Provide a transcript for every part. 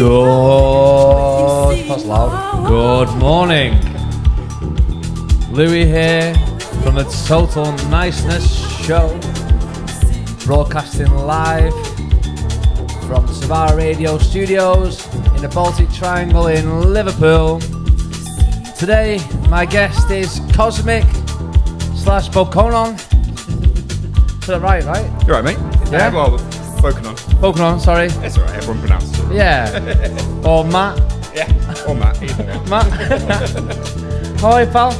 Good morning. Louie here from the Total Niceness show, broadcasting live from Svara Radio Studios in the Baltic Triangle in Liverpool. Today, my guest is Cosmik / Bokonon. Is that right? You're right, mate. Yeah? Well, Bokonon. Bokonon, sorry. It's alright, everyone pronounces it. Yeah. Or Matt. Yeah, or Matt, either one. Matt. How are you, pal?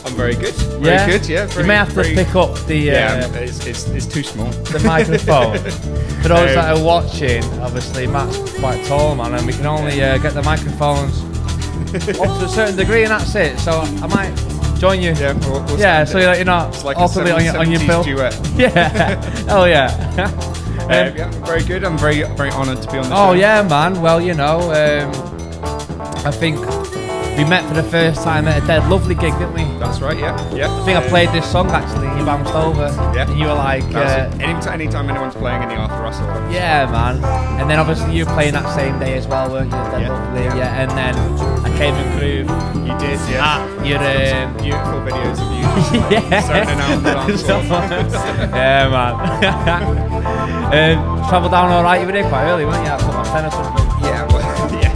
I'm very good. Very good, yeah. You may have to pick up the... it's too small. The microphone. For those that are watching, obviously Matt's quite tall, man, and we can only get the microphones up to a certain degree, and that's it. So I might join you. Yeah, we'll so you're not like awkwardly on your bill. Duet. Yeah. Oh yeah. Yeah, I'm very good. I'm very honoured to be on the show. Oh yeah, man. Well, you know, I think we met for the first time at a Dead Lovely gig, didn't we? That's right. Yeah. I think I played this song actually, and you bounced over. Yeah. And you were like, anytime anyone's playing any Arthur Russell. yeah, man. And then obviously you were playing that same day as well, weren't you? Dead Lovely. Yeah. And then I came and groove. You did, yeah. Your some beautiful videos of you. yeah. Sounding out on the dance floor. Yeah, man. Travelled down all right. You were there quite early, weren't you? At 10 or something. Yeah. Well, yeah.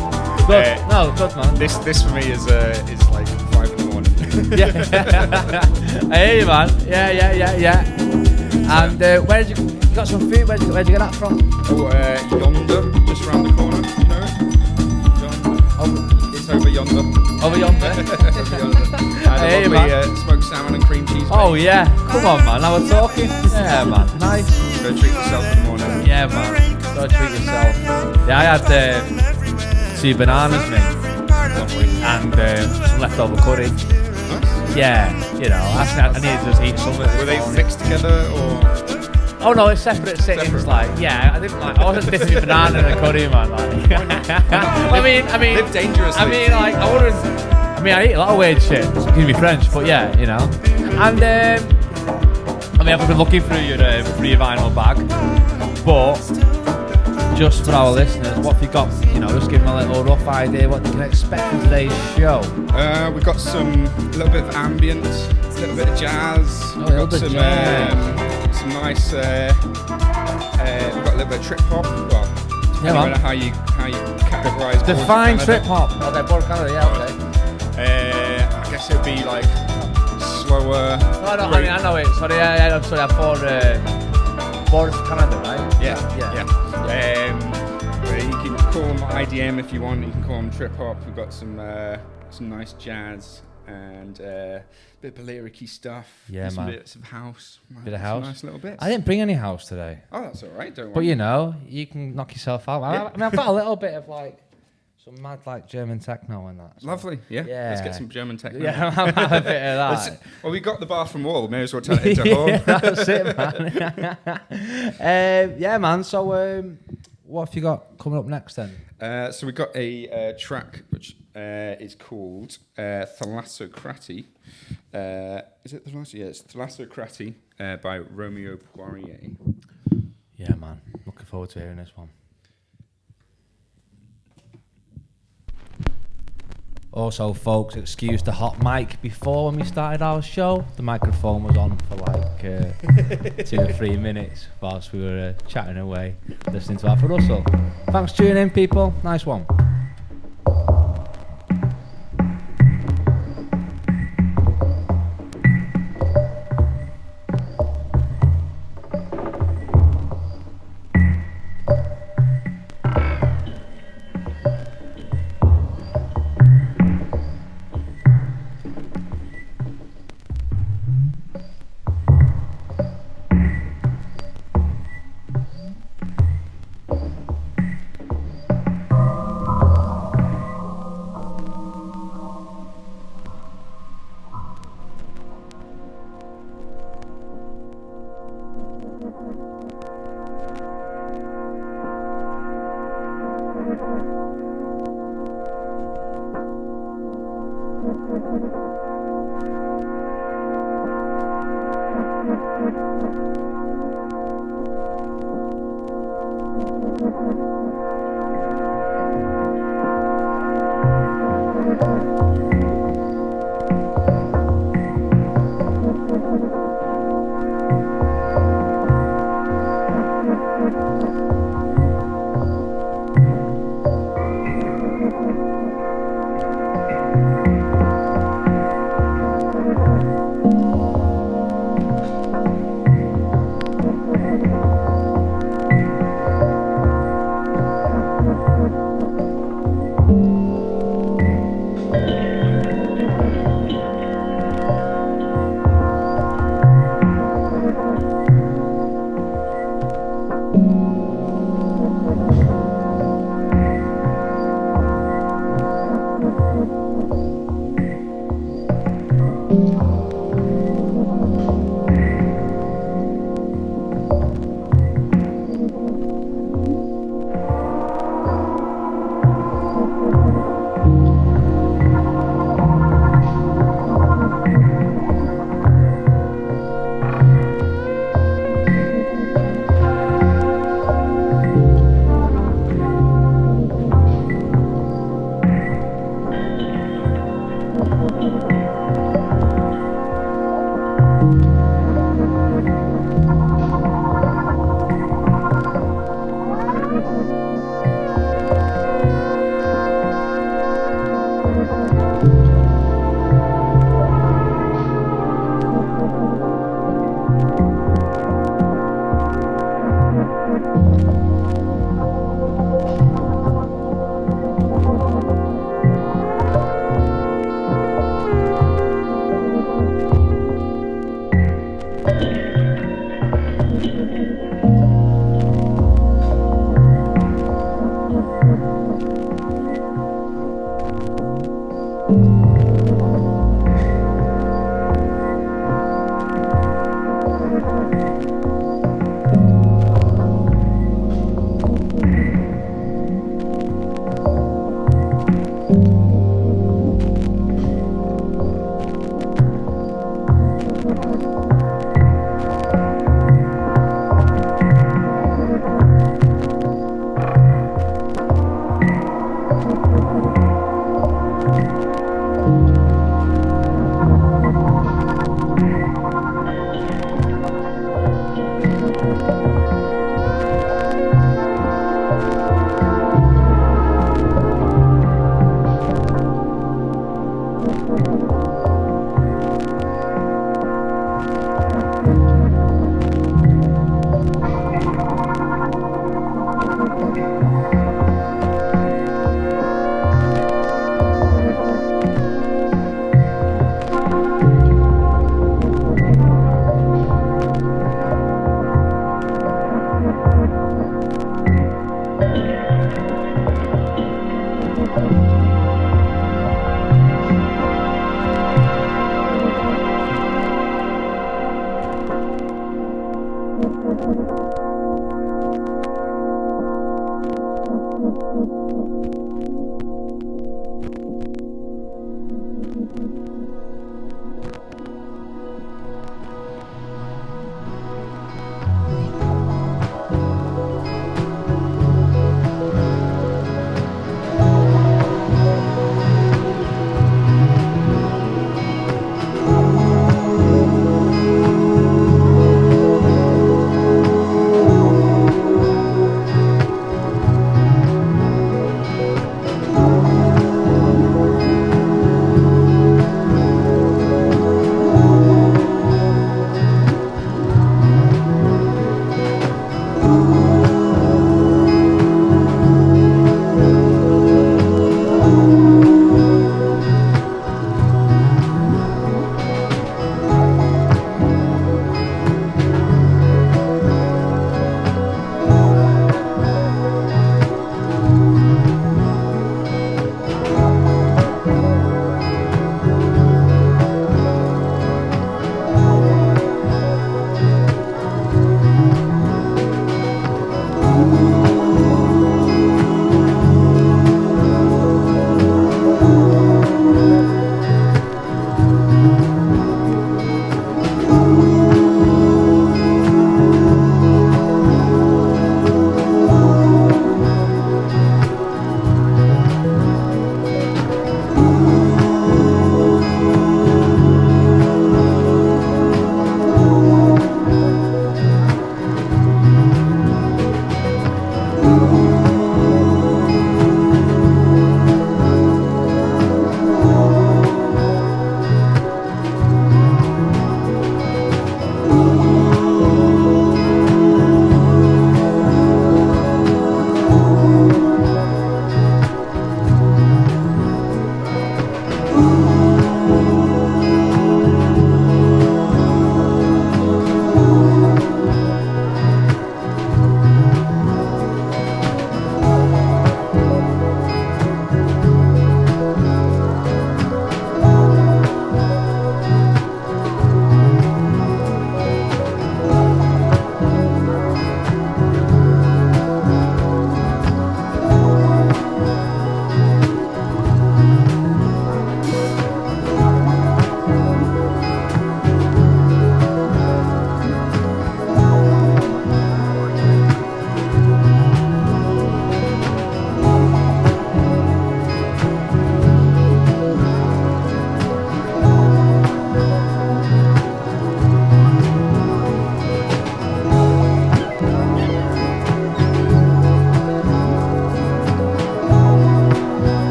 Good. No, good, man. This for me is like 5 in the morning. Yeah. Hey, man. Yeah. And where did you got some food? Where'd you get that from? Oh, yonder, just around the corner. You know it? It's over yonder. Over yonder. Hey, man. Smoked salmon and cream cheese. Oh yeah. Come on, man. Now we're talking. Yeah, man. Nice. Go treat yourself in the morning. Yeah, man. Go treat yourself. Yeah, I had 2 bananas, mate. Lovely. And some leftover curry. Nice. Yeah, you know, I needed to just eat some of it. Were they mixed together or? Oh no, it's separate sittings. Separate. Like, yeah, I wasn't dipping banana in a curry, man. Like, I mean, live dangerously. I mean, like, I wouldn't. I mean, I eat a lot of weird shit. Excuse me, French, but yeah, you know. And I mean, I've been looking through your vinyl bag, but just for our listeners, what have you got? You know, just give them a little rough idea what they can expect from today's show. We've got a little bit of ambient, a little bit of jazz. We've got some nice. We've got a little bit of trip hop. Well, yeah, no matter how you categorise. Define trip hop. Okay, Border Canada. Yeah, okay. I guess it would be like slower. No, I know it. Sorry, I'm sorry. I'm for Border Canada, right? Yeah. You can call them IDM if you want. You can call them trip hop. We've got some nice jazz and a bit of lyric-y stuff. Yeah, some man. bits of house. Bit of house. Nice little bits. I didn't bring any house today. Oh, that's all right. Don't worry. But you know, you can knock yourself out. Yeah. I mean, I've got a little bit of like some mad like German techno and that. So. Lovely. Yeah. Let's get some German techno. Yeah, I'll have a bit of that. Well, we got the bathroom wall. May as well turn it into a hall. That's it, man. Yeah, man. So, what have you got coming up next then? So we got a track which is called Thalassocraty. Is it Thalasso? Yeah, it's Thalassocraty by Romeo Poirier. Yeah, man. Looking forward to hearing this one. Also, folks, excuse the hot mic before when we started our show. The microphone was on for like 2 or 3 minutes whilst we were chatting away, listening to Arthur Russell. Thanks for tuning in, people. Nice one.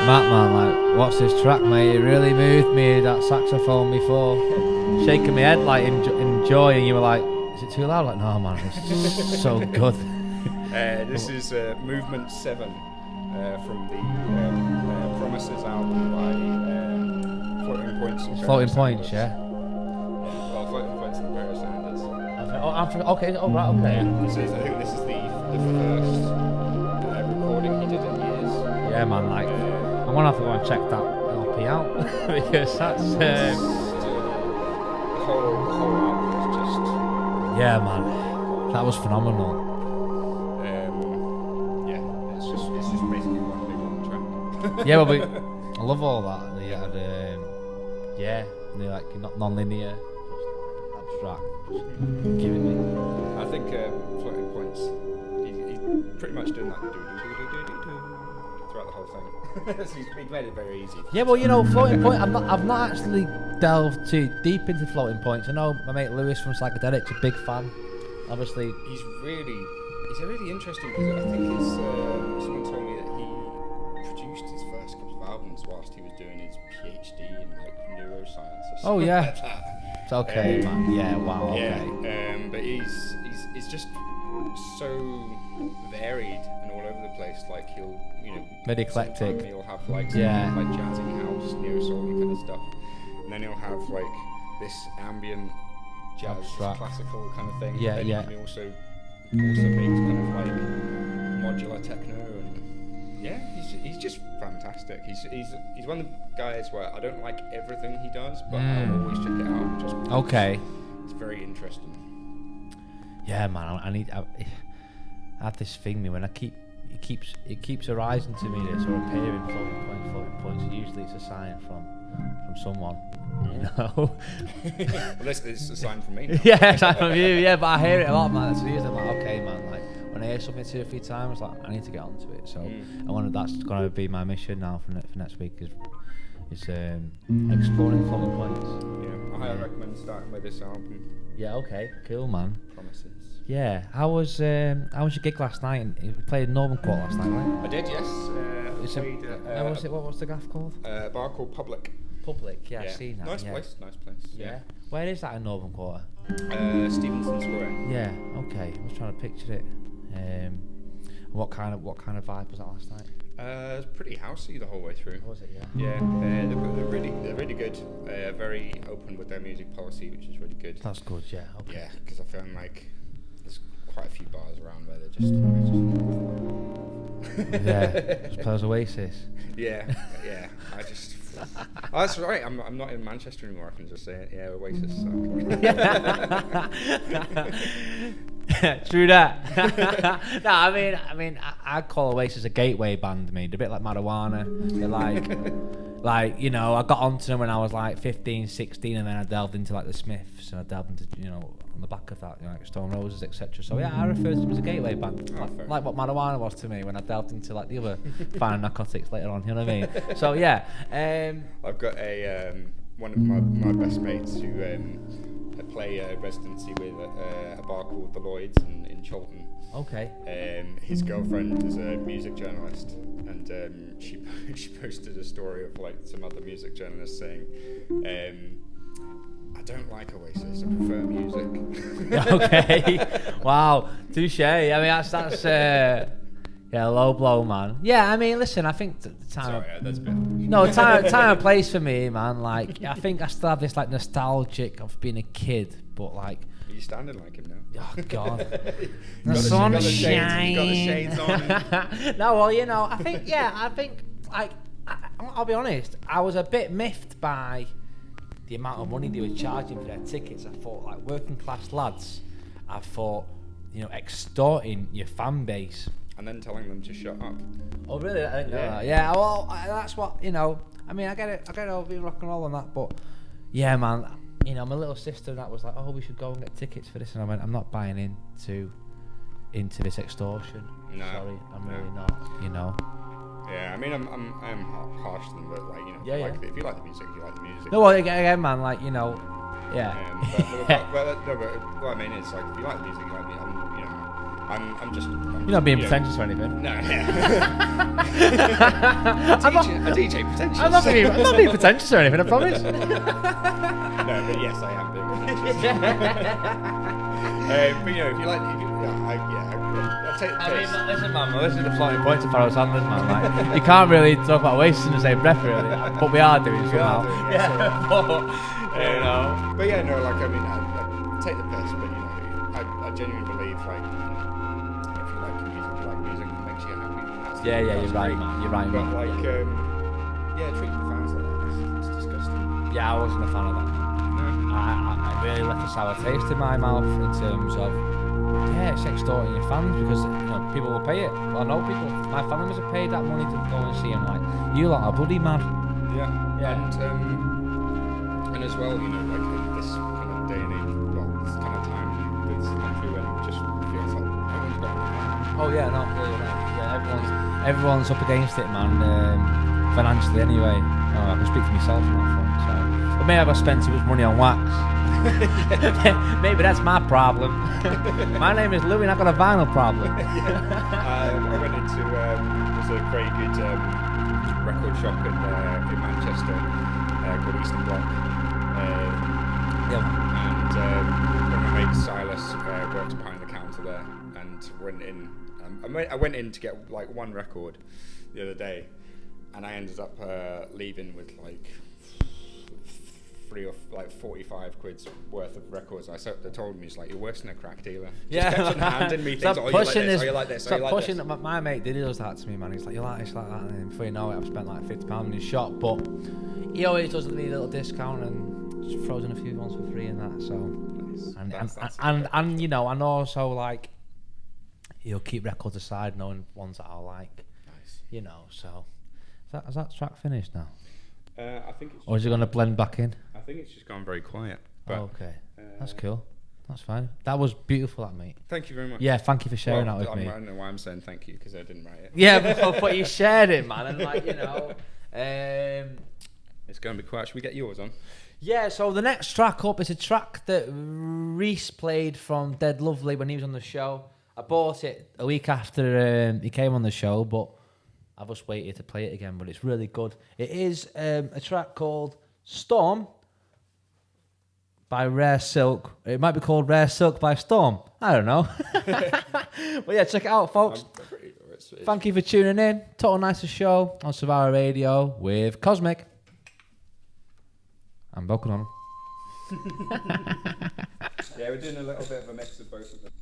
Matt, man, like, what's this track, mate? It really moved me, that saxophone before. Shaking my head, like, in joy, and you were like, is it too loud? Like, no, man, it's so good. This is Movement 7 from the Promises album by Floating Points. And Floating Points, yeah? Well, Floating Points and Barry Sanders. Okay, oh, right, okay. Yeah, I think this is the first recording he did in years. Yeah, man, like, I'm gonna have to go and check that LP out, because that's... the whole album was just... Yeah, man, that was phenomenal. It's just basically one big long track. Yeah, but I love all that. They had, they're like not non-linear, just abstract, just giving me. I think Floating Points, he's pretty much doing that throughout the whole thing. So he's made it very easy. Yeah, well, you know, Floating Point. I've not actually delved too deep into Floating Points. I know my mate Louie from Psychedelics, a big fan. Obviously, he's really interesting because I think someone told me that he produced his first couple of albums whilst he was doing his PhD in like neuroscience or something. Oh yeah, like that. It's okay, man. Yeah, wow. Yeah, Okay. but he's just so varied and all over the place. Like he'll, Very eclectic. He'll have like Yeah. like jazzy house, neo soul kind of stuff, and then he'll have like this ambient jazz, Abstract. classical kind of thing. Yeah, then yeah. he also makes kind of like modular techno, and yeah, he's just fantastic. He's one of the guys where I don't like everything he does, but I'll always check it out just because Okay. it's very interesting. Yeah, man. I have this thing me when it keeps arising to me this or appearing floating points. Usually it's a sign from someone. You know. Well, this is a sign from me now. Yeah, it's like from you. Yeah, but I hear it a lot, man. So usually I'm like, okay, man. Like when I hear something 2 or 3 times, like I need to get onto it. So that's gonna be my mission now for next week is exploring floating points. Yeah, I highly recommend starting with this album. Yeah. Okay. Cool, man. Promises. Yeah. How was your gig last night? You played Northern Court last night, right? I did, yes. Played, what was the gaff called? A bar called Public. Public. Yeah, I've seen that. Nice yeah. place. Yeah. Where is that in Northern Quarter? Stevenson Square. Yeah. Okay. I was trying to picture it. What kind of vibe was that last night? It was pretty housey the whole way through. Was it? Yeah. Yeah, they're really good. Very open with their music policy, which is really good. That's good. Yeah. Okay. Yeah, because I found like there's quite a few bars around where they're just Yeah. Just plays Oasis. yeah. Oh, that's right. I'm not in Manchester anymore. I can just say it. Yeah, Oasis suck. True that. No, I mean, I'd call Oasis a gateway band. They're a bit like Marijuana. They're like I got onto them when I was like 15, 16, and then I delved into like the Smiths, and I delved into on the back of that, like Stone Roses, etc. So yeah, I refer to them as a gateway band, like what Marijuana was to me when I delved into like the other fine narcotics later on. You know what I mean? So yeah, I've got one of my best mates who I play residency with a bar called The Lloyds in Chiltern. Okay. His girlfriend is a music journalist, and she posted a story of like some other music journalists saying, I don't like Oasis, I prefer music. Okay. Wow. Touche. I mean, that's low blow, man. Yeah, I mean, listen, I think the time. Sorry, that's a bit. No, time and place for me, man. Like, I think I still have this like nostalgic of being a kid, but like. Are you standing like him now? Oh God. The sunshine. You got the shades on. No, well, I think like I'll be honest, I was a bit miffed by the amount of money they were charging for their tickets. I thought, like, working class lads, I thought, extorting your fan base. And then telling them to shut up. Oh, really? I didn't know that. Yeah, well, that's what, I mean, I get it over being rock and roll and that, but, yeah, man, my little sister and that was like, oh, we should go and get tickets for this, and I went, I'm not buying into this extortion. No. Sorry, I'm really not, Yeah, I mean, I'm harsh to them, but like, if you like the music, you like the music. No, well, again, man, like, yeah. But what I mean is, like, if you like the music, you like the music. I'm just. You're not being pretentious or anything. No. a DJ pretentious. I'm not being pretentious or anything, I promise. No, but yes, I am being pretentious. But you know, if you like, I'll take the piss. Listen, man, this is the floating point of Pharaoh's Sanders, man. Like, you can't really talk about wasting the same breath, really. But we are doing somehow. But yeah, no, like, I mean, I take the piss, but you know, I genuinely believe, like, if you like music, it makes you happy. Yeah, you're right, man. You're right, but man. like, treating fans like that, it's disgusting. Yeah, I wasn't a fan of that. No. I really left a sour taste in my mouth in terms of, it's extorting your fans because people will pay it. Well, I know people, my family members have paid that money to go and see him. Like, you lot are bloody mad. Yeah. And as well, you know, like in this kind of day and age, this kind of time, this country when it just feels like everyone's got it. Oh yeah, no, yeah, everyone's up against it, man. Financially, anyway. I can speak for myself on that front. So, but maybe I've spent too much money on wax. Maybe that's my problem. My name is Louie and I've got a vinyl problem. I went into there's a very good record shop in Manchester called Eastern Bloc. And one of my mates, Silas, works behind the counter there, and went in. I went in to get like one record the other day, and I ended up leaving with like 45 quid's worth of records. They told me, it's like, you're worse than a crack dealer. Yeah. Just kept on handing me things. Stop pushing this. You like this. Stop pushing. My mate did that to me, man. He's like, you like this, like that, and then before you know it, I've spent like £50 in his shop. But he always does me a little discount and just throws in a few ones for free and that. So, and you know, and also like he'll keep records aside, knowing ones that I like. Nice. You know, so is that track finished now? I think it's. Or is it going to blend back in? I think it's just gone very quiet. But, okay, that's cool. That's fine. That was beautiful, that, mate. Thank you very much. Yeah, thank you for sharing that with me. I don't know why I'm saying thank you, because I didn't write it. Yeah, but you shared it, man, and like, you know. It's going to be quiet. Should we get yours on? Yeah, so the next track up is a track that Reese played from Dead Lovely when he was on the show. I bought it a week after he came on the show, but I've just waited to play it again, but it's really good. It is a track called Storm by Rare Silk. It might be called Rare Silk by Storm. I don't know. But yeah, check it out, folks. Thank you for tuning in. Total Niceness show on Svara Radio with Cosmik and Bokonon. Yeah, we're doing a little bit of a mix of both of them.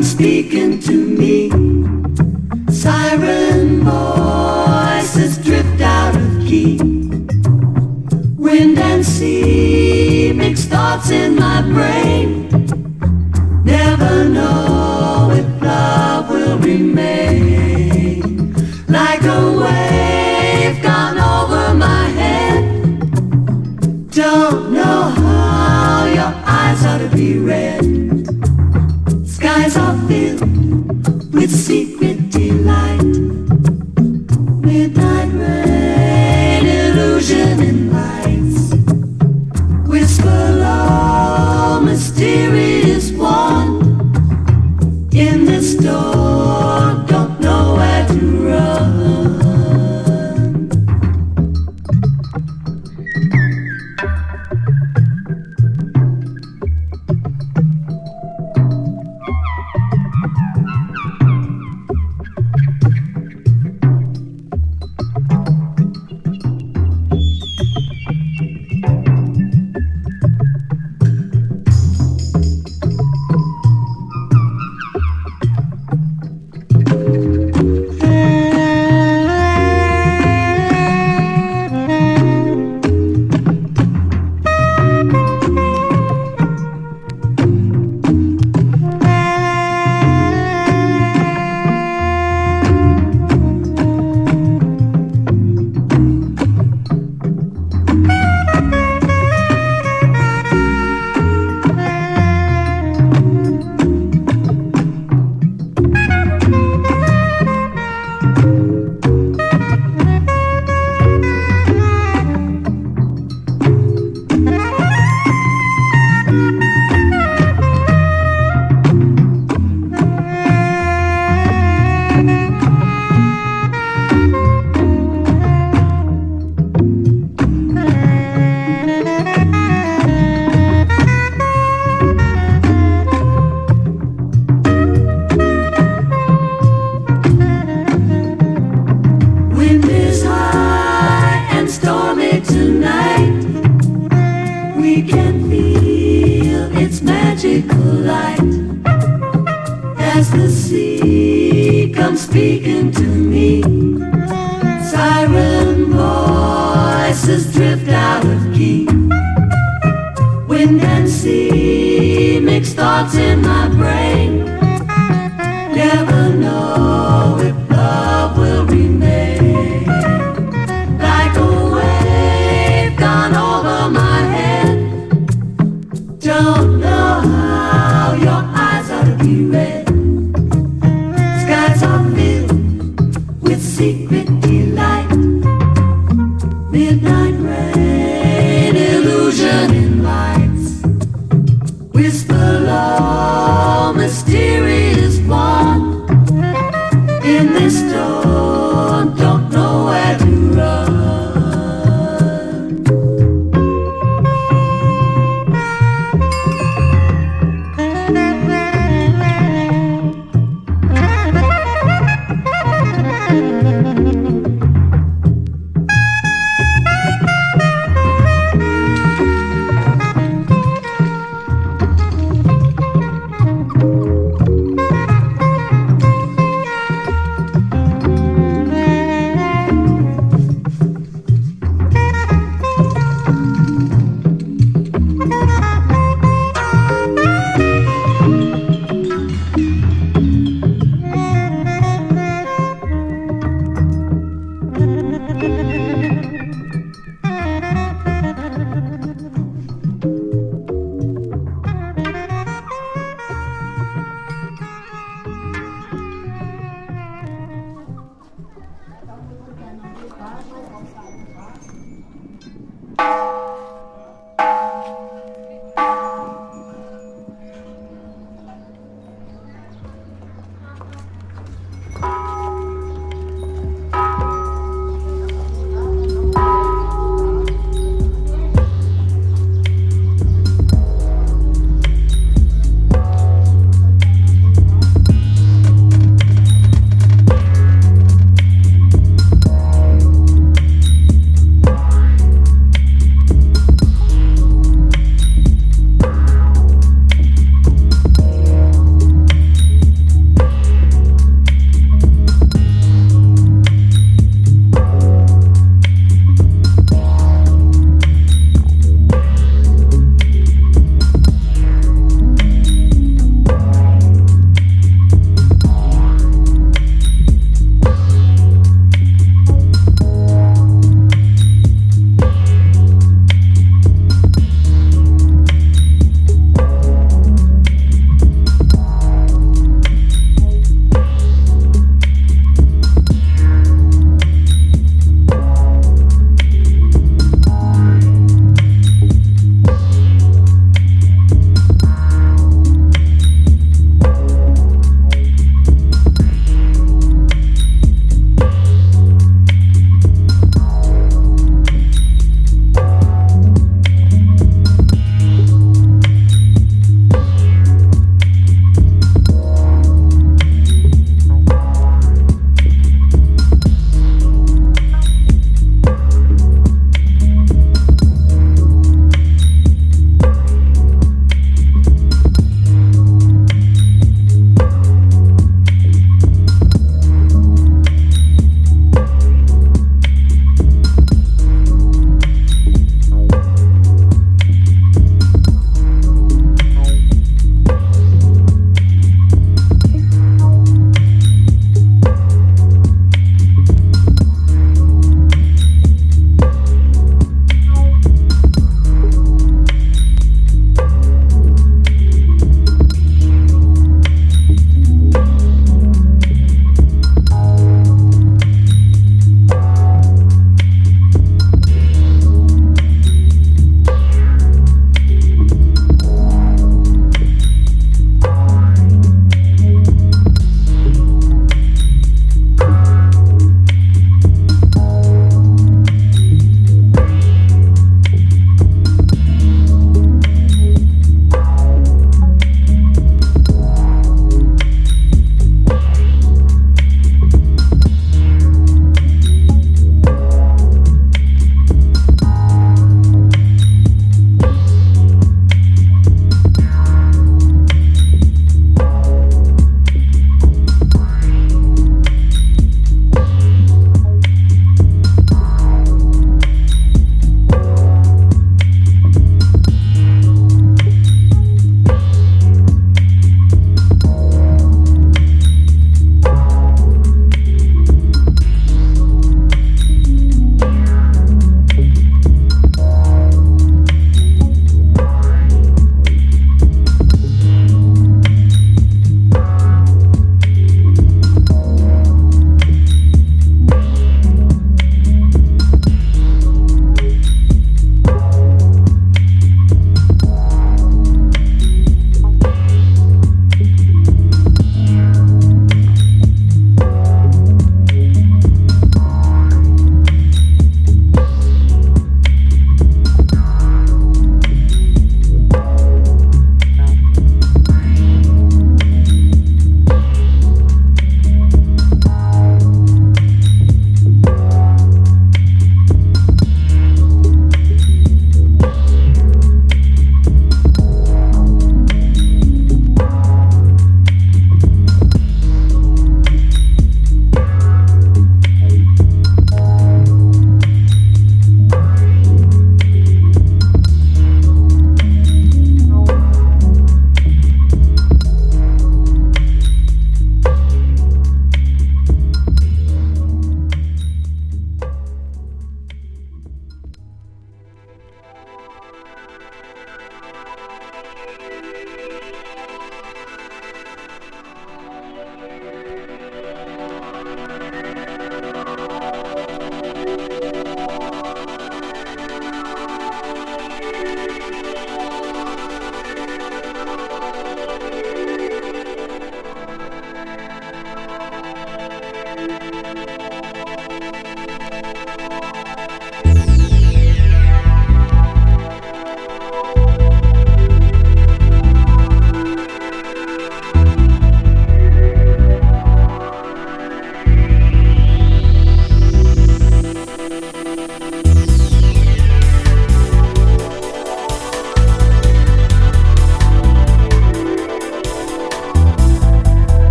Speaking to me, siren voices drift out of key. Wind and sea, mixed thoughts in my brain. Never know if love will remain. Like a wave gone over my head. Don't know how your eyes ought to be read. Skies are filled with secret delight. Midnight rain, illusion in lights. Whisper low, mysterious one. In this storm, don't know where to run. come speaking to me. Siren voices drift out of key. Wind and sea mix thoughts in my brain. Never know if love will remain. Like a wave gone over my head. Don't know how your eyes ought to be red. Skies are filled with secret delight. Midnight rain, illusion in lights. Whisper low, mysterious one. In this storm, don't know where to run.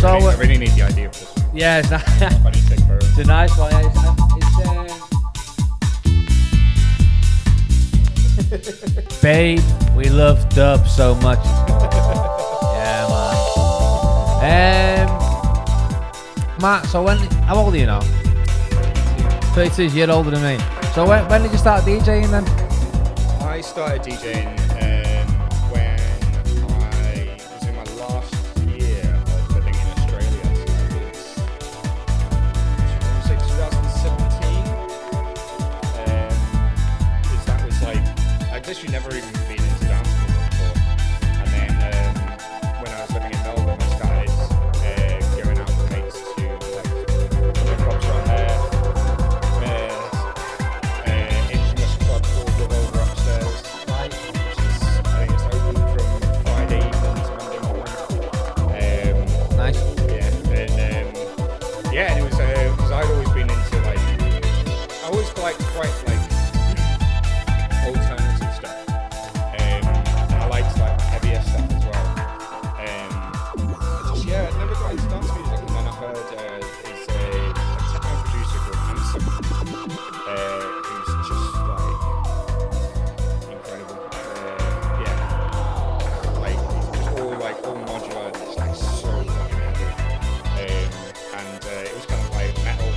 So I really need the idea of this one. yeah, it's, I need to take photos. it's a nice one. Yeah, it's Babe, we love dub so much. Yeah, man. Matt, so how old are you now? 32, you're older than me. So when did you start DJing then? I started DJing when I was in my last year of living in Australia. So I would say 2017. Because that was like, I guess you never even been into dance music before. And then when I was living in Melbourne, I started going out with mates to like the clubs around there. Infamous club called the Over Upstairs, which is, I think it's open from Friday evening to Monday morning. Nice. Yeah, and it was because I'd always been into like, I always liked quite like alternative stuff, and I liked like heavier stuff as well. I'd never got into dance music, and then I heard it's a techno producer called Handsome, who's just like incredible. Like it's just all modular. And it's like so fucking heavy, and it was kind of like metal,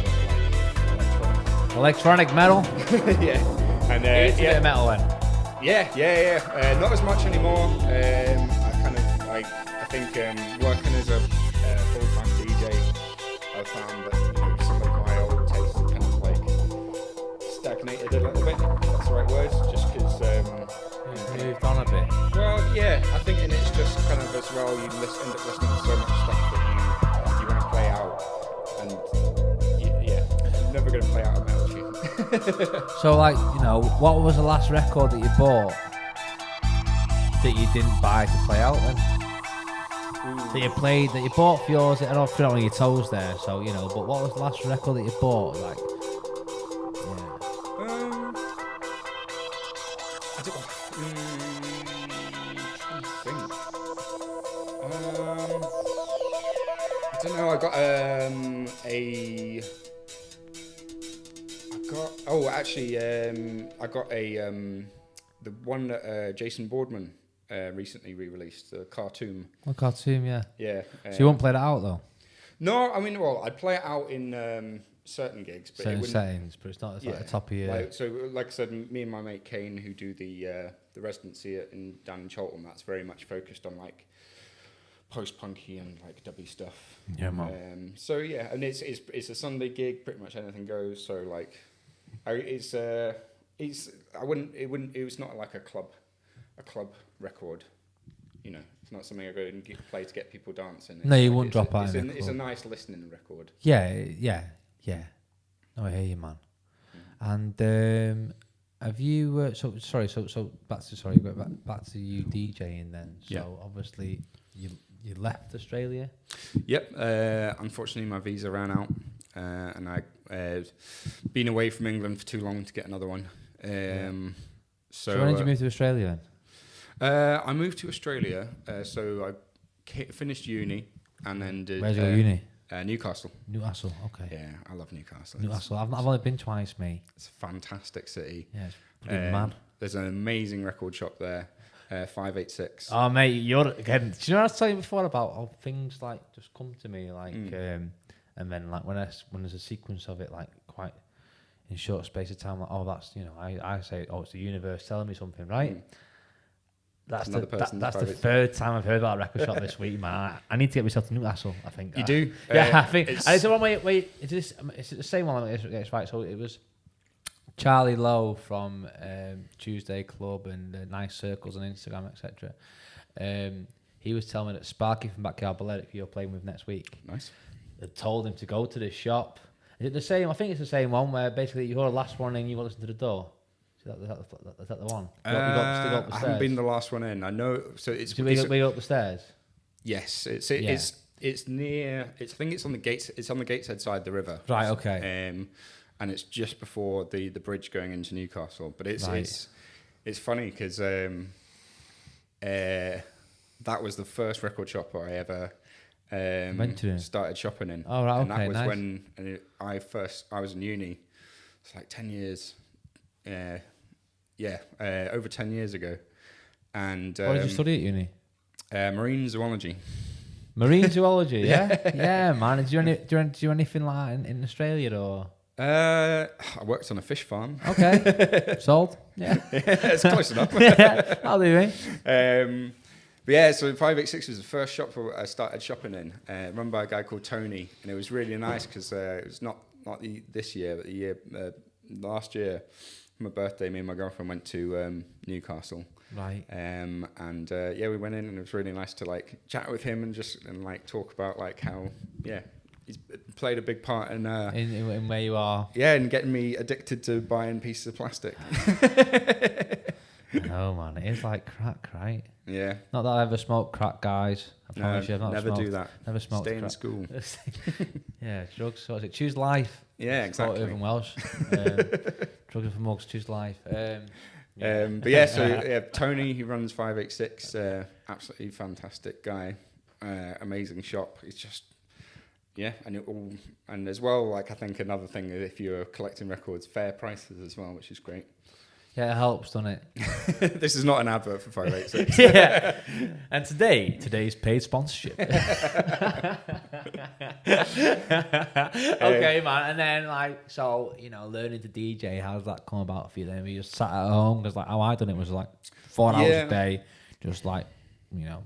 but like Electronic metal? electronic. Yeah, and You used to be a metal then? yeah. Not as much anymore. I think working as a full-time DJ, I found that some of my old tastes kind of like stagnated a little bit. If that's the right word. Just because. Moved on a bit. Well, yeah, I think, and it's just kind of as well. You end up listening to so much stuff that you want to play out, and I'm never going to play out a metal tune. So like, what was the last record that you bought that you didn't buy to play out then? That you played, that you bought for yours, I don't feel on your toes there, so, but what was the last record that you bought? Like, I don't think. I don't know. I got the one that Jason Boardman recently re-released, the cartoon. A cartoon, yeah. Yeah. So you won't play that out though? No, I mean, well, I'd play it out in certain gigs, but certain settings, but it's not like the top of your. Like I said, me and my mate Kane, who do the residency down in Cheltenham, that's very much focused on like post-punky and like dubby stuff. Yeah, man. So yeah, and it's a Sunday gig, pretty much anything goes. So like, it was not like a club record. It's not something I go and play to get people dancing. No, you wouldn't drop out. It's a nice listening record. Yeah. No, I hear you, man. And have you? So back to you DJing then. So obviously you left Australia. Yep. Unfortunately, my visa ran out, and I been away from England for too long to get another one. So when did you move to Australia then? I moved to Australia, so I finished uni and then did. Where's your uni? Newcastle. Newcastle, okay. Yeah, I love Newcastle. Newcastle, I've only been twice, mate. It's a fantastic city. Yeah, it's pretty mad. There's an amazing record shop there, 586. Oh, mate, you're again. Do you know what I was telling you before about how things like just come to me, like, and then like when there's a sequence of it, like quite in short space of time, like, oh, that's I say, oh, it's the universe telling me something, right? That's the third time I've heard about a record shop this week, man. I need to get myself to Newcastle, I think. You do? Yeah, I think. And it's the one wait, it's the same one, let me get this right. So it was Charlie Lowe from Tuesday Club and Nice Circles on Instagram, etc. He was telling me that Sparky from Backyard Ballet, who you're playing with next week, nice, had told him to go to this shop. Is it the same? I think it's the same one where basically you heard the last one and you listen to the door. Is that the one? You got up the I haven't been the last one in. I know. So it's. Did we go up the stairs? Yes, it's near. I think it's on the gates. It's on the Gateshead side of the river. Right. Okay. And it's just before the bridge going into Newcastle. But it's funny because that was the first record shop I ever started shopping in. Oh, right, and okay, that was nice. when I was in uni. It's like 10 years. Over 10 years ago. And What did you study at uni? Marine zoology. Marine zoology, yeah? Yeah, man. Did you do anything like in Australia or? I worked on a fish farm. Okay. Sold? Yeah. It's close enough. Yeah, I'll do it. But yeah, so 586 was the first shop I started shopping in, run by a guy called Tony, and it was really nice because it was not this year, but the year last year, for my birthday, me and my girlfriend went to Newcastle. Right. We went in, and it was really nice to like chat with him and like talk about like how he's played a big part in where you are. Yeah, and getting me addicted to buying pieces of plastic. No, man, it is like crack, right? Yeah. Not that I ever smoked crack, guys. I promise you, I've not never smoked. do that. Never smoked. Stay crack. in school. Yeah, drugs. What is it? Choose life. Yeah, exactly. Over in Welsh. Drugs and for mugs. Choose life. Tony, he runs 586. Absolutely fantastic guy. Amazing shop. It's just. Yeah, and as well, like I think another thing is if you're collecting records, fair prices as well, which is great. Yeah, it helps, doesn't it? This is not an advert for 586. Yeah. And today's paid sponsorship. Okay, man. And then learning to DJ, how does that come about for you then? You just sat at home because how I done it was like 4 hours a day, just like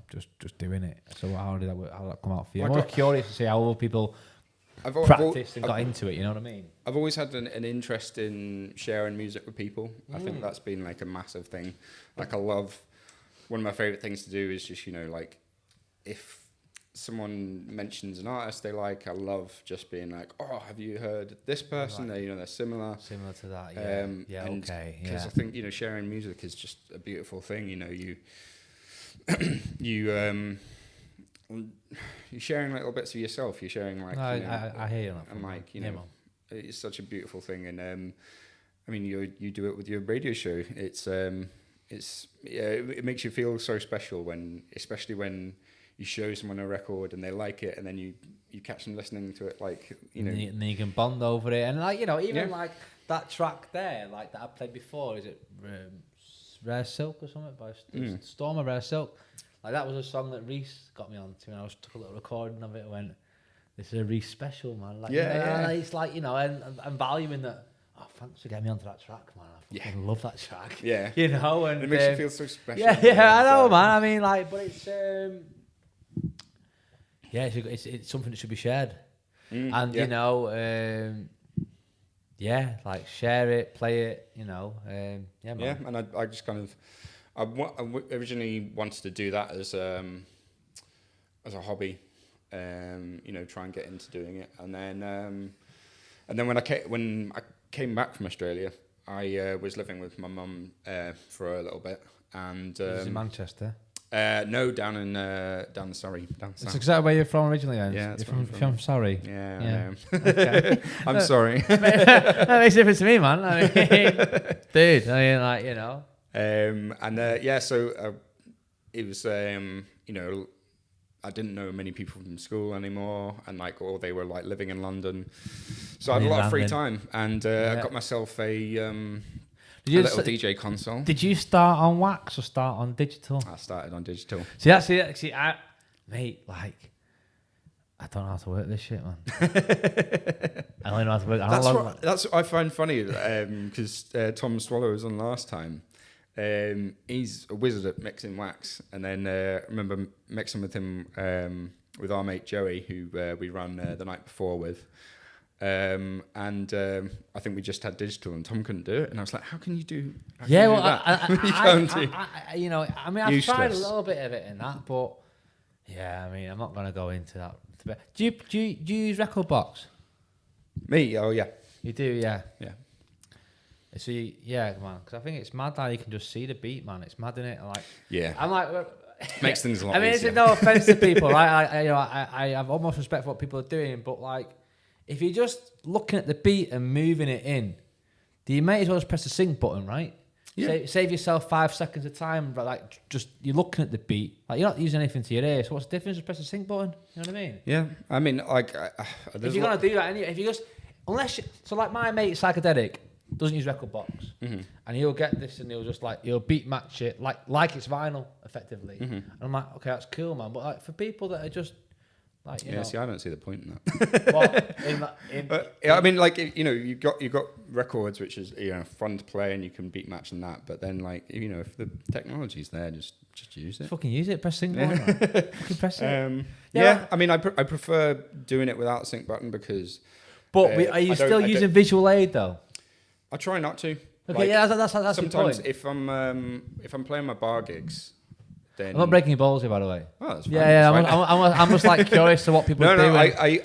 just doing it. So how did that come out for you? I'm curious to see how other people practiced and got into it, you know what I mean? I've always had an interest in sharing music with people. I think that's been like a massive thing. Like I love, one of my favourite things to do is just, like if someone mentions an artist they like, I love just being like, oh, have you heard this person? Right. They're similar. Similar to that, yeah. Okay. Because I think, sharing music is just a beautiful thing. You're sharing little bits of yourself. You're sharing like I hear you. And like it's such a beautiful thing. And you do it with your radio show. It makes you feel so special especially when you show someone a record and they like it, and then you catch them listening to it, like and then you can bond over it, and like like that track there, like that I played before. Is it Rare Silk or something by Storm of Rare Silk? Like that was a song that Reese got me onto, and I took a little recording of it and went, this is a Reese special, man. Like, it's like, and I'm valuing that. Oh, thanks for getting me onto that track, man. I fucking love that track. Yeah. And it makes you feel so special. Yeah, I know, man. I mean, like, but it's it's something that should be shared. And like share it, play it, man. Yeah, and I just kind of I originally wanted to do that as a hobby, try and get into doing it, and then when I came back from Australia, I was living with my mum for a little bit, and this is in Manchester. No, down in Surrey. That's exactly where you're from originally, then? Yeah, you're from Surrey. Yeah. Okay. I'm sorry. That makes a difference to me, man. I mean, dude. So it was, I didn't know many people from school anymore, and they were living in London, so I had a lot of free time, and I got myself a little DJ console. Did you start on wax or start on digital? I started on digital. See, I don't know how to work this shit, man. I only know how to work. That's what I find funny, because Tom Swallow was on last time. He's a wizard at mixing wax, and then I remember mixing with him with our mate Joey, who we ran the night before with. I think we just had digital, and Tom couldn't do it, and I was like, "How can you do?" I've tried a little bit of it in that, but I'm not going to go into that. Do you use Record Box? Me? Oh yeah. You do, yeah. Yeah. So man, because I think it's mad that you can just see the beat, man. It's mad, innit? I'm makes things a lot easier. It's no offense to people, right? I have almost respect for what people are doing, but if you're just looking at the beat and moving it in, you may as well just press the sync button, right? Save yourself 5 seconds of time, but like just you're looking at the beat, like you're not using anything to your ear. So what's the difference? Just press the sync button. You know what I mean? Yeah, I mean, like, if you're gonna do that, if you just so like my mate Psychedelic doesn't use record box, and he'll get this and he'll beat match it like it's vinyl effectively. And I'm like, okay, that's cool, man. But like for people that are just like, you know, see, I don't see the point in that. Well, I mean, like, you know, you've got records which is, you know, fun to play and you can beat match and that, but then like, you know, if the technology's there, just use it. Fucking use it. Press sync button. Fucking press it. I mean, I prefer doing it without sync button because. But are you still using visual aid though? I try not to. Okay, that's sometimes the point. if I'm playing my bar gigs. Then I'm not breaking your balls here, by the way. Oh, that's fine. Yeah, that's fine. I'm just like curious to what people do. No,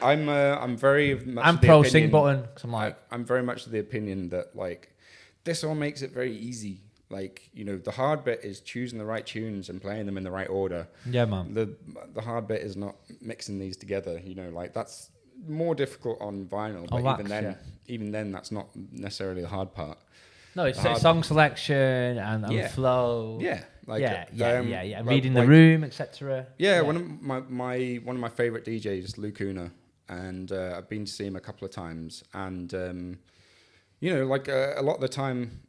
I'm very much. I'm pro sync button because I'm like, I'm very much of the opinion that like this all makes it very easy. Like, you know, the hard bit is choosing the right tunes and playing them in the right order. Yeah, man. The hard bit is not mixing these together. You know, like that's more difficult on vinyl. But even then, that's not necessarily the hard part. No, it's song selection and flow. Yeah. Like, reading the room, etc. Yeah, one of my favorite DJs is Louie, and I've been to see him a couple of times, and you know, like a lot of the time,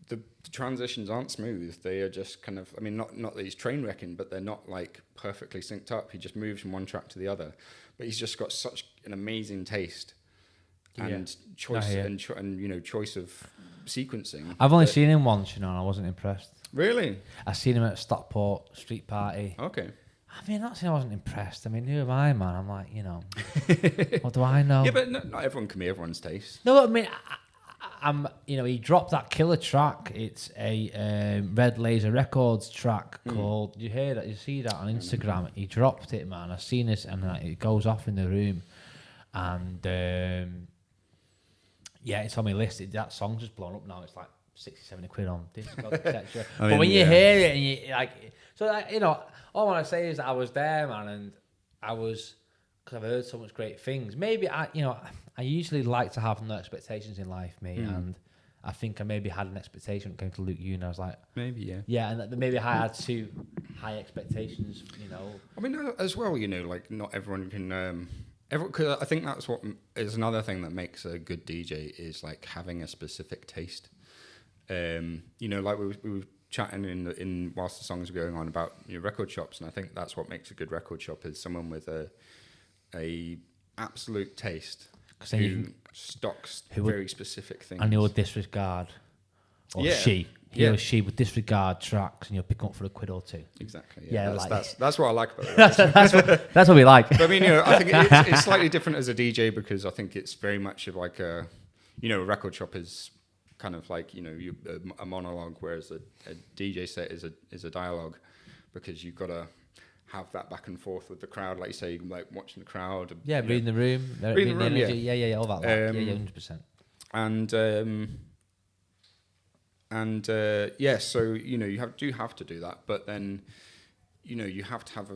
the transitions aren't smooth. They are just kind of, I mean, not that he's train wrecking, but they're not like perfectly synced up. He just moves from one track to the other, but he's just got such an amazing taste and choice and you know, choice of sequencing. I've only seen him once, you know, and I wasn't impressed. Really? I seen him at Stockport Street Party. Okay. I mean, not saying I wasn't impressed. I mean, who am I, man? I'm like, you know, what do I know? Yeah, but not everyone can be everyone's taste. No, I mean, I'm, you know, he dropped that killer track. It's a Red Laser Records track called. You hear that? You see that on Instagram? He dropped it, man. I've seen this, and it goes off in the room, and it's on my list. That song's just blown up now. It's like 60-70 quid on Discord, etc. But when you hear it, and you like, so like, you know, all I want to say is that I was there, man, and I was, because I've heard so much great things. Maybe I usually like to have no expectations in life, mate, and I think I maybe had an expectation when it came to Luke U, and I was like, maybe, and maybe I had too high expectations, you know. I mean, as well, you know, like not everyone can. Cause I think that's what is another thing that makes a good DJ is like having a specific taste. You know, like we were chatting in whilst the songs were going on about, you know, record shops, and I think that's what makes a good record shop is someone with a absolute taste who stocks very specific things. And he'll disregard, or she would disregard tracks, and you'll pick up for a quid or two. Exactly. Yeah, that's what I like about it. That's what we like. But I mean, you know, I think it's slightly different as a DJ because I think it's very much of like a, you know, a record shop is kind of like, you know, a monologue, whereas a DJ set is a dialogue, because you've got to have that back and forth with the crowd, like you say, like watching the crowd. Yeah, reading the room, reading the energy. Yeah, all that. 100%. So you know, you have to do that, but then, you know, you have to have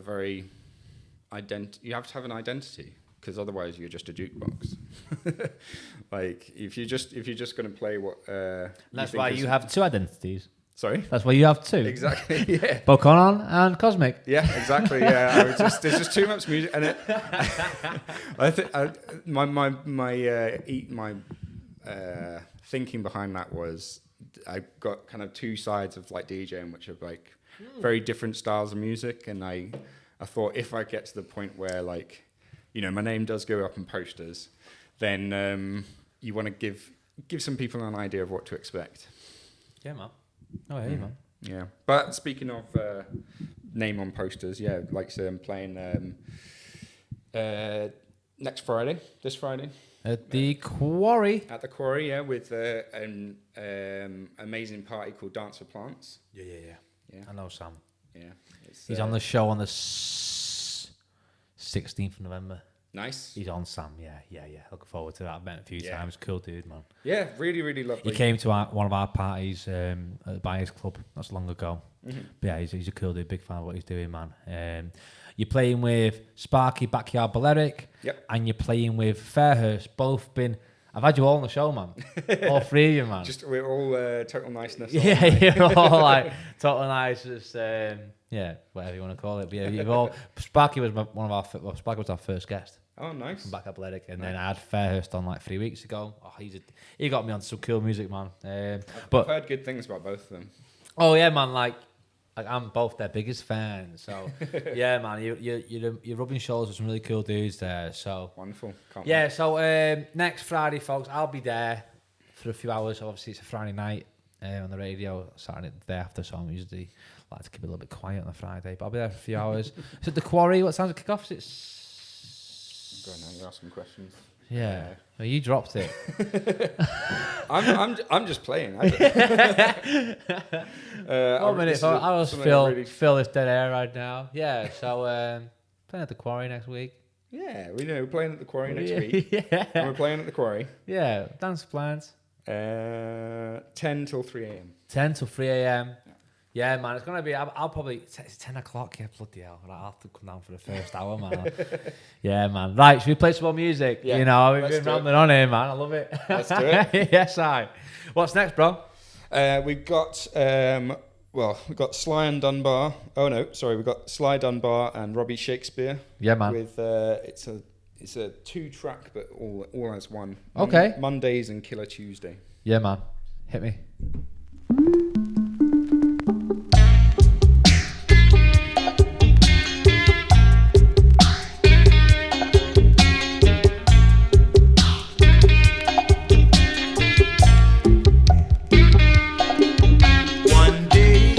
you have to have an identity, because otherwise you're just a jukebox. Like if you're just going to play what. That's why you have two identities. Sorry? That's why you have two. Exactly, yeah. Bokonon and Cosmik. Yeah, exactly, yeah. There's just too much music, and I think my thinking behind that was I got kind of two sides of like DJing, which are like very different styles of music, and I thought if I get to the point where, like, you know, my name does go up in posters, then you want to give some people an idea of what to expect. Yeah, man. Oh, hey, man. Yeah, but speaking of name on posters, yeah, like I said, I'm playing this Friday. At the Quarry. At the Quarry, yeah, with an amazing party called Dance for Plants. Yeah. I know Sam. Yeah. He's on the show on the 16th of November. Nice. He's on Sam, yeah. Looking forward to that. I've met him a few times. Cool dude, man. Yeah, really, really lovely. He came to one of our parties at the Buyers Club not so long ago. Mm-hmm. But yeah, he's a cool dude. Big fan of what he's doing, man. You're playing with Sparky Backyard Balearic. Yep. And you're playing with Fairhurst. Both been... I've had you all on the show, man. All three of you, man. Just we're all total niceness. Yeah, you're all like total niceness. Yeah, whatever you want to call it. But yeah, you've all. Sparky was Sparky was our first guest. Oh, nice. From Back Athletic, and then I had Fairhurst on like 3 weeks ago. Oh, he got me on some cool music, man. But I've heard good things about both of them. Oh yeah, man. Like I'm both their biggest fans. So yeah, man. You're rubbing shoulders with some really cool dudes there. So Wonderful. Can't yeah. wait. So next Friday, folks, I'll be there for a few hours. Obviously, it's a Friday night on the radio. Saturday the day after, so I'm usually like to keep it a little bit quiet on a Friday. But I'll be there for a few hours. Is it the Quarry? What time does it kick off? It's Go on now, you're asking questions. yeah. Well, you dropped it. I'm just playing. One minute, I'll just fill this dead air right now. Yeah, so playing at the Quarry next week. Yeah, we know we're playing at the Quarry next week. Yeah. And we're playing at the Quarry. Yeah, dance plans. 10 till 3 a.m. 10 till 3 a.m. Yeah, man, it's going to be, I'll probably, it's 10 o'clock, yeah, bloody hell. I'll have to come down for the first hour, man. Yeah, man. Right, should we play some more music? Yeah, you know, we've let's been do it. rambling on here, man. I love it. Let's do it. Yes, I. What's next, bro? We've got Sly and Dunbar. Oh no, sorry, we've got Sly Dunbar and Robbie Shakespeare. Yeah, man. With it's a 2-track, but all as one. Okay. Mondays and Killer Tuesday. Yeah, man. Hit me. Monday,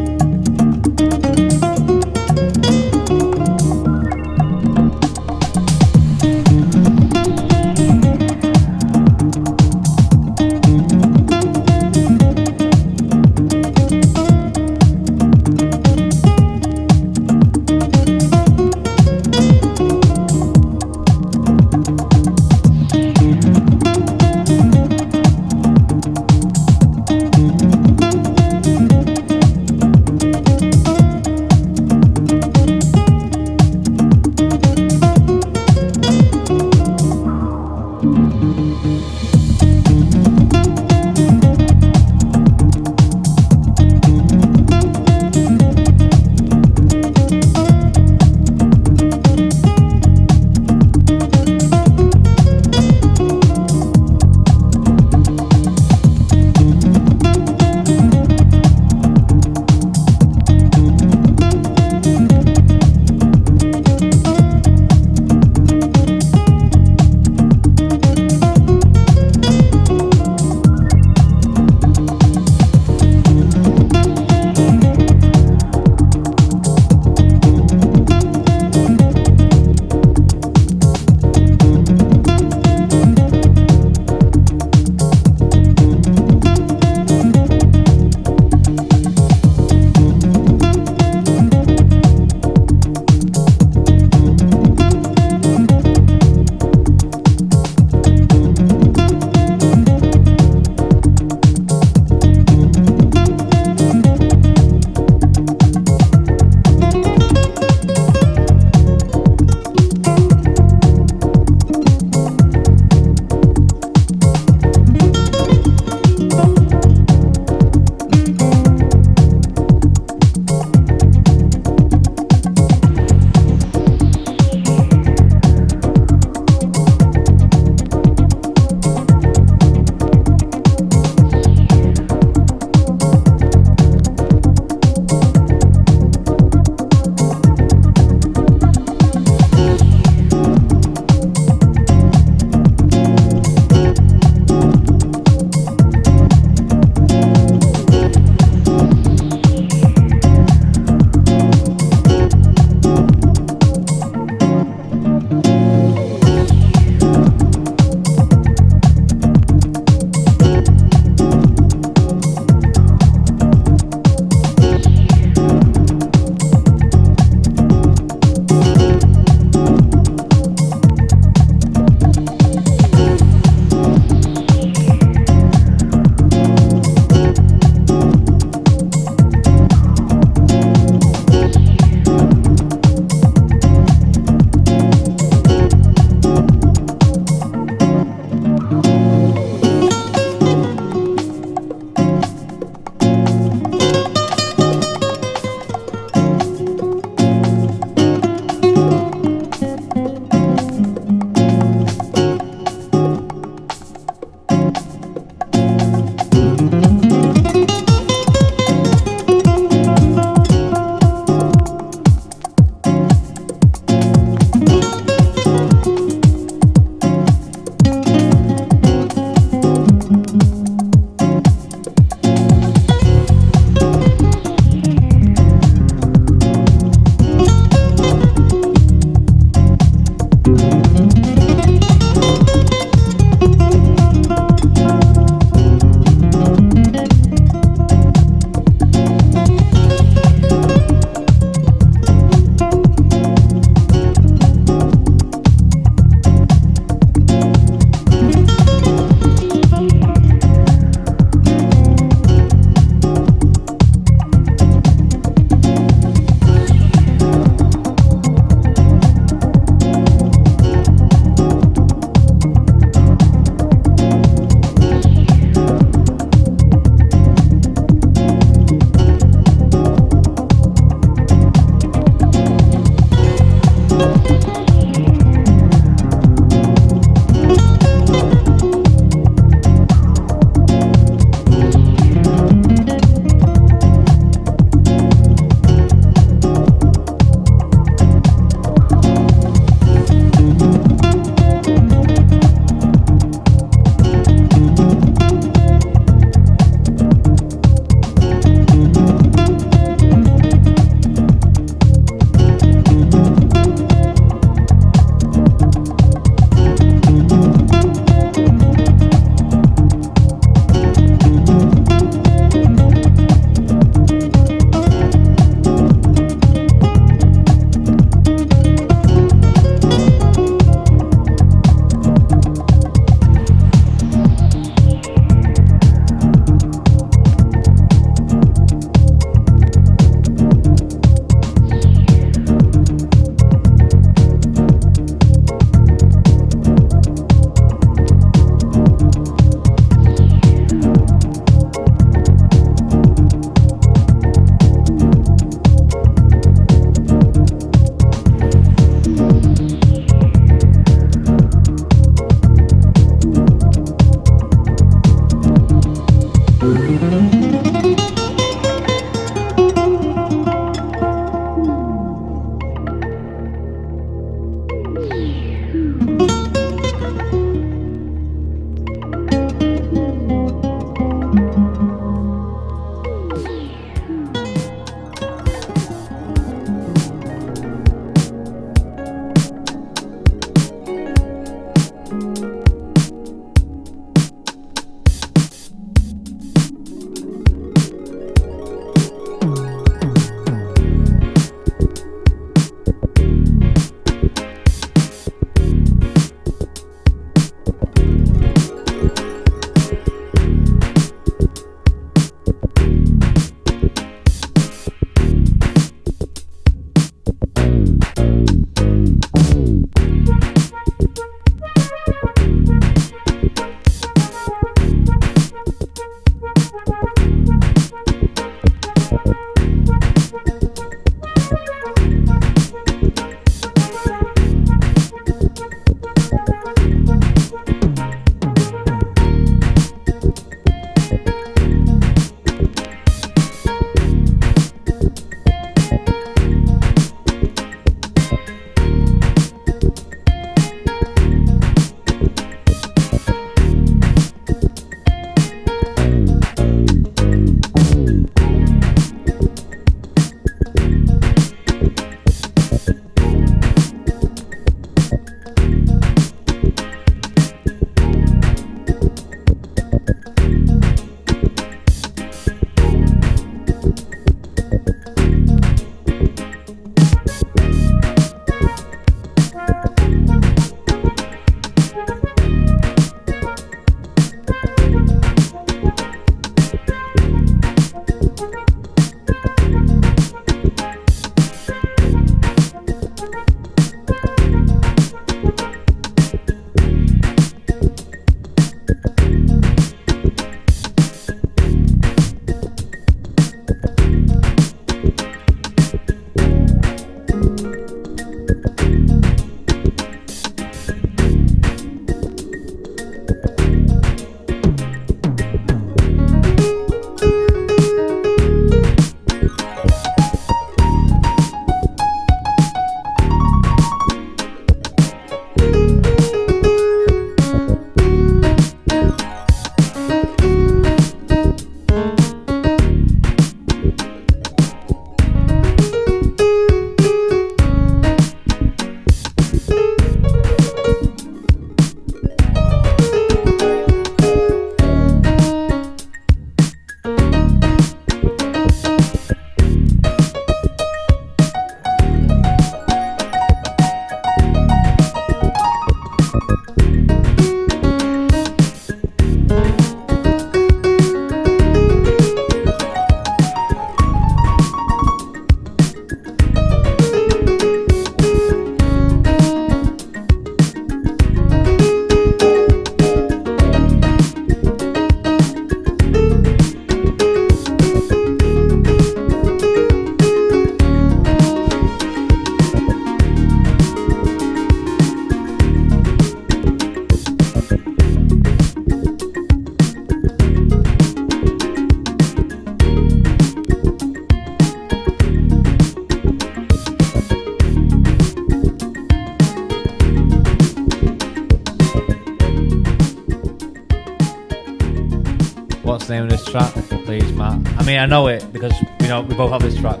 What's the name of this track, please, Matt? I mean, I know it because we both have this track.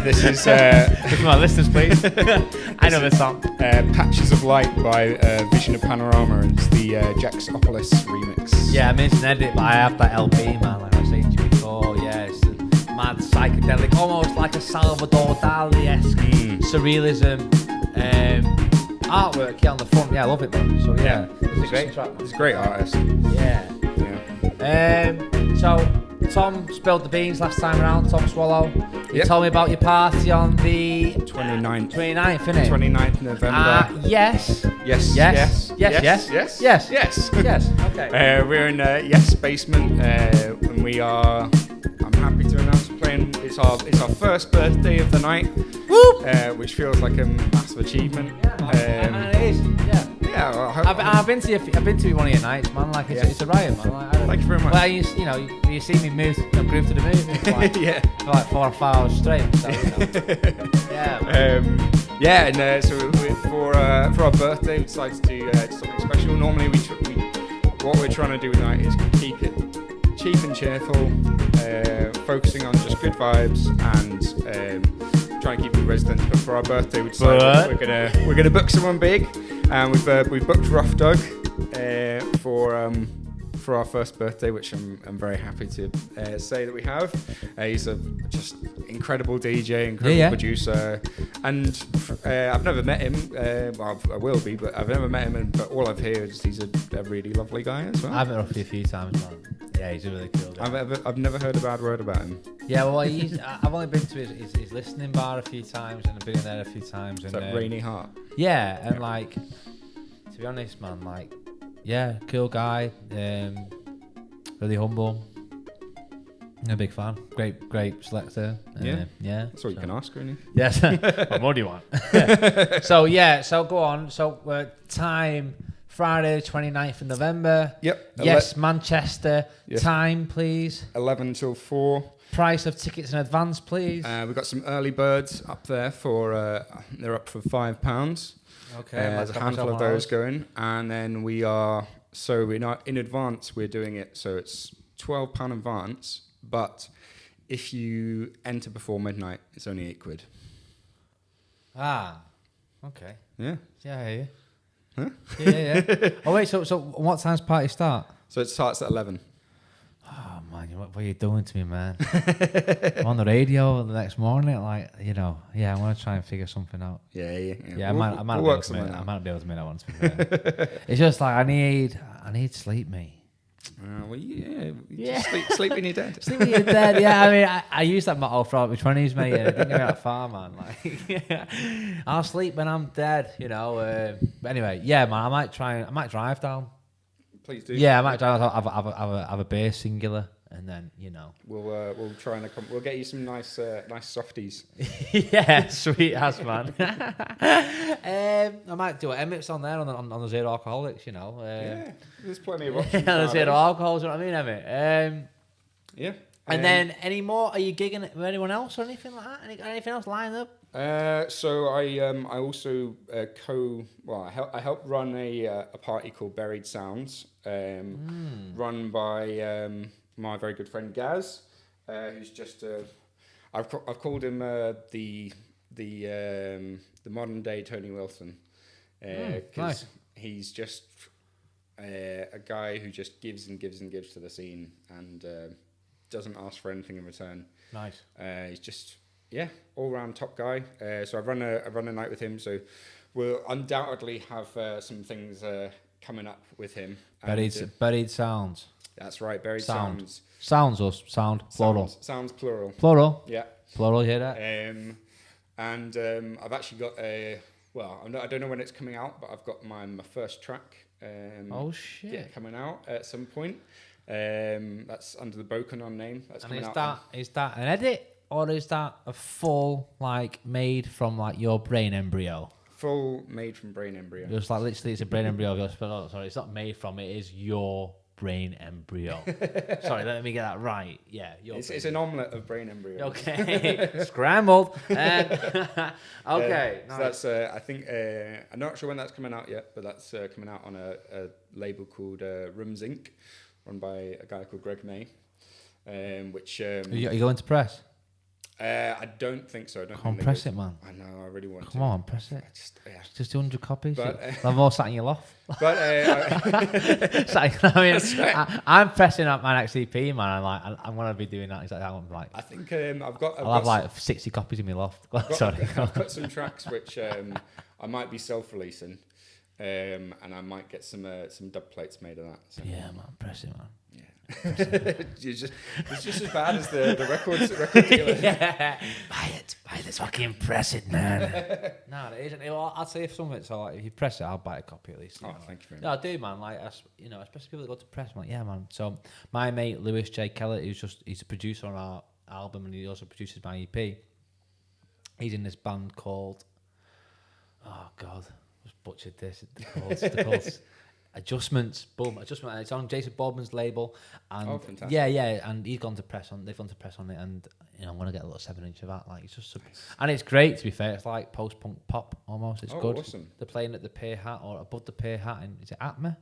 This is for my listeners, please. I know this song. Patches of Light by Vision of Panorama. It's the Jaxopolis remix. Yeah, I mean, it's an edit, but I have that LP, man. Like I was saying to you before, yeah, it's a mad psychedelic, almost like a Salvador Dali-esque surrealism artwork on the front. Yeah, I love it, man. So yeah, it's a great track. He's a great artist. Yeah. So Tom spilled the beans last time around. Tom Swallow. You told me about your party on the 29th. 29th, innit? 29th November. Yes. Yes. Okay. We're in Yes Basement, and we are. I'm happy to announce we're playing. It's our first birthday of the night, which feels like a massive achievement. And it is. Yeah. Yeah, well, I've been to one of your nights, man. Like it's a riot, man. Like, thank you very much. Well, you see me groove to the movie for like, for like 4 or 5 hours straight. So, yeah. Man. So for our birthday, we decided to do something special. Normally, what we're trying to do tonight is keep it cheap and cheerful, focusing on just good vibes and trying to keep it resident. But for our birthday, we decided we're gonna book someone big. And we've booked Rough Doug for our first birthday, which I'm very happy to say that we have. He's a just incredible DJ, incredible producer, and I've never met him. Well, I will be, but I've never met him. But all I've heard is he's a really lovely guy as well. I've met Ruffy a few times, man. Yeah, he's a really cool guy. I've never heard a bad word about him. Yeah, well, I've only been to his listening bar a few times, and I've been in there a few times. It's and like Rainy Heart. Yeah, and like, to be honest, man, like, yeah, cool guy, really humble. I'm a big fan. Great selector. Yeah. That's all you can ask, really. Yes. What more do you want? So go on. So time, Friday, 29th of November. Yep. Yes, Manchester. Yes. Time, please. 11 till 4. Price of tickets in advance, please. We've got some early birds up there for, they're up for £5. Okay. There's a handful of those going. And then in advance, we're doing it. So it's £12 advance. But if you enter before midnight, it's only £8. Ah. Okay. Yeah. Yeah, I hear you. Huh? Yeah. Oh, wait, so what time's party start? So it starts at 11. Oh, man, what are you doing to me, man? I'm on the radio the next morning, like, I want to try and figure something out. Yeah. I might be able to make that one, to be fair. It's just like, I need sleep, mate. Sleep when you're dead. Sleep when you're dead, yeah. I mean, I used that motto throughout my 20s, mate, and it didn't go that far, man. Like, I'll sleep when I'm dead, But anyway, yeah, man, I might drive down. Please do. Yeah, I might drive down, have a beer singular, and then, We'll try and we'll get you some nice softies. Yeah, sweet ass, man. I might do it. Emmett's on there on the Zero Alcoholics, Yeah, there's plenty of options. The Zero Alcohols, you know what I mean, Emmett? Yeah. And then, any more? Are you gigging with anyone else or anything like that? Anything else lined up? So I also I help run a party called Buried Sounds, run by my very good friend Gaz, who's just I've called him the modern day Tony Wilson, because he's just a guy who just gives and gives and gives to the scene and doesn't ask for anything in return. Nice. He's just all round top guy. So I run a night with him. So we'll undoubtedly have some things coming up with him. Buried Sounds. That's right, Buried Sounds. Sounds or sound? Plural. Sounds plural. Plural? Yeah. Plural, you hear that? And I've actually got I don't know when it's coming out, but I've got my first track. Oh, shit. Yeah, coming out at some point. That's under the Bokonon name. That's and coming out. Is that an edit? Or is that a full, made from, your brain embryo? Full made from brain embryo. Just literally, it's a brain embryo. Sorry, it's not made from, it is your brain embryo. Sorry, let me get that right. Yeah, it's an omelette of brain embryo. Okay, scrambled. Okay, so nice. that's I think I'm not sure when that's coming out yet, but that's coming out on a label called Rooms Inc., run by a guy called Greg May. which Are you going to press? I don't think so. I don't Come on, think press they it, man. I know. I really want to. Come on, press it. Yeah. Just 200 copies. But, They're more sat in your loft. But It's like, I mean, I'm pressing up my XCP, man. I'm gonna be doing that exactly. I'm like, I think I've got. I'll have like 60 copies in my loft. Sorry. I've got some tracks which I might be self-releasing, and I might get some dub plates made of that. So. Yeah, man, press it, man. Yeah. it's just as bad as the record dealer. Yeah. Buy this fucking press it, man. No, it isn't. I'll say if something, so like, if you press it, I'll buy a copy at least. Oh, thank you very much. No, I do, man. Like, especially people that go to press. I'm like, yeah, man. So my mate Louie J. Kelly, he's a producer on our album, and he also produces my EP. He's in this band called, oh God, I just butchered this. They're called Adjustments, boom, Adjustment. It's on Jason Boardman's label, and fantastic. yeah, and he's gone to press on. They've gone to press on it, and I'm gonna get a little 7-inch of that. Like, it's just, and it's great. To be fair, it's like post-punk pop almost. It's good. Awesome. They're playing at the Pier Hat or above the Pier Hat, and is it Atma?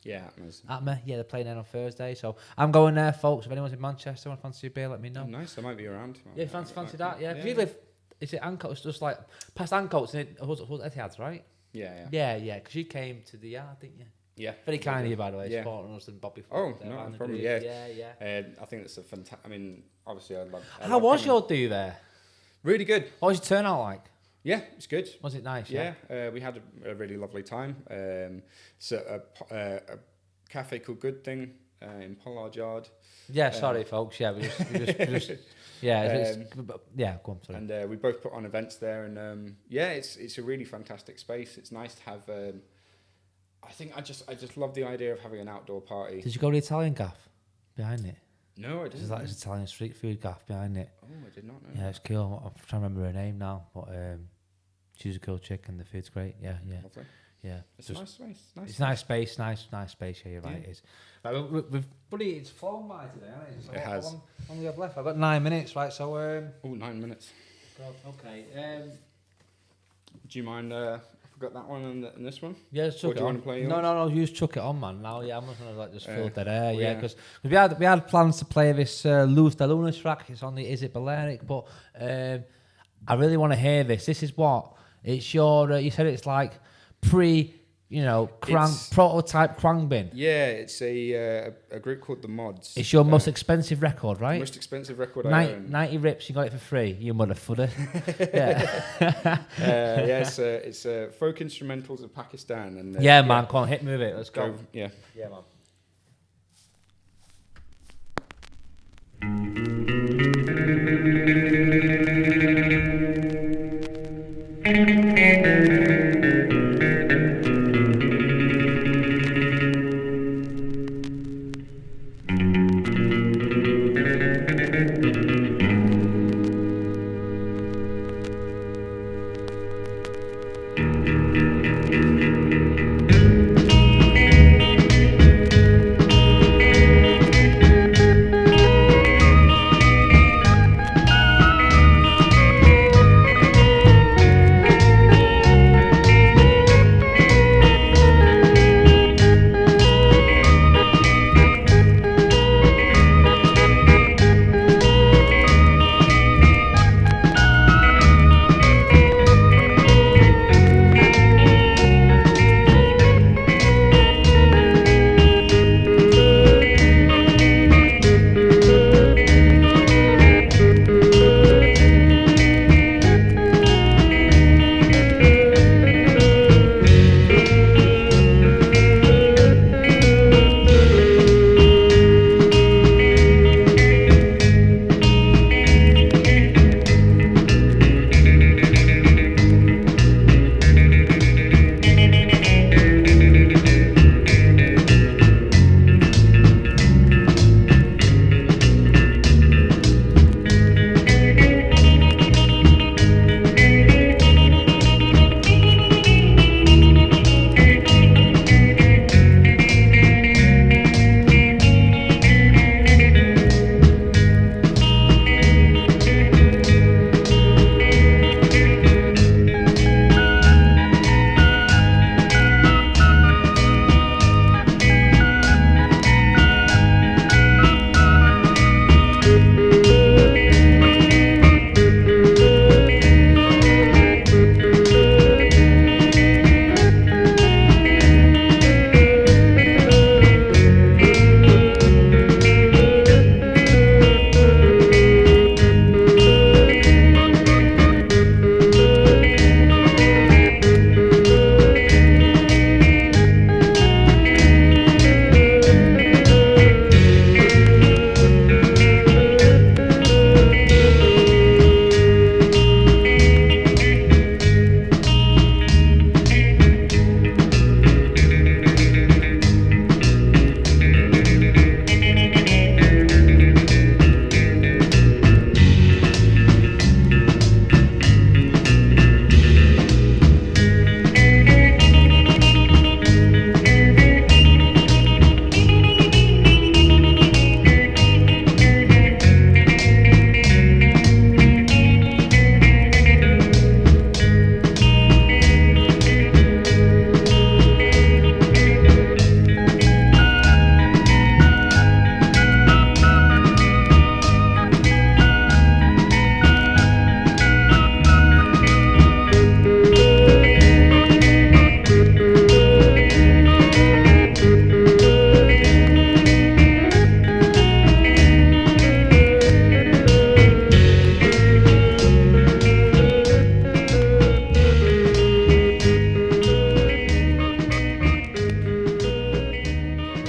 Yeah, Atma. Yeah, they're playing there on Thursday, so I'm going there, folks. If anyone's in Manchester and fancy a beer, let me know. Oh, nice. I might be around. Yeah, fancy that. Yeah, 'cause you live. Is it Ancoats? Just like past Ancoats, and it was Etihad's, right? Yeah. Yeah. Because you came to the yard, didn't you? Yeah. Very kind of you, by the way, Yeah. supporting us and Bobby. Oh, no problem. Yeah. Yeah. I think that's a fantastic. I mean, obviously, I love. How was your do there? Really good. What was your turnout like? Yeah, it's good. Was it nice? Yeah, we had a really lovely time. So a cafe called Good Thing in Pollard Yard. Yeah, sorry, folks. Yeah, we just yeah, go on, sorry. And we both put on events there, and it's a really fantastic space. It's nice to have. I think I just love the idea of having an outdoor party. Did you go to the Italian gaff behind it? No, I didn't. There's like this Italian street food gaff behind it. Oh, I did not know. Yeah, it's cool. I'm trying to remember her name now, but she's a cool chick, and the food's great. Yeah. Lovely. Yeah, It's a nice space. It's nice space. Yeah, you're right. It is. Right, we've buddy, it's flown by today, hasn't it? So It has. How long we have left? I've got 9 minutes, right? So 9 minutes. okay. Do you mind? I forgot that one and this one. Yeah, just chuck Or it do you on. want to play yours? No, you just chuck it on, man. Now, yeah, I'm not gonna like just fill dead air. well, Yeah, yeah. because we had plans to play this Luz de Luna track. It's on the Is It Balearic, but I really want to hear this. This is what it's your. You said it's like prototype Krang Yeah, it's a group called The Mods. It's your most expensive record, right? Most expensive record I own. 90 rips, you got it for free. You mother fudder. Yeah. It's folk instrumentals of Pakistan. And yeah, man, come on, hit me with it. Let's go. Yeah. Yeah, man.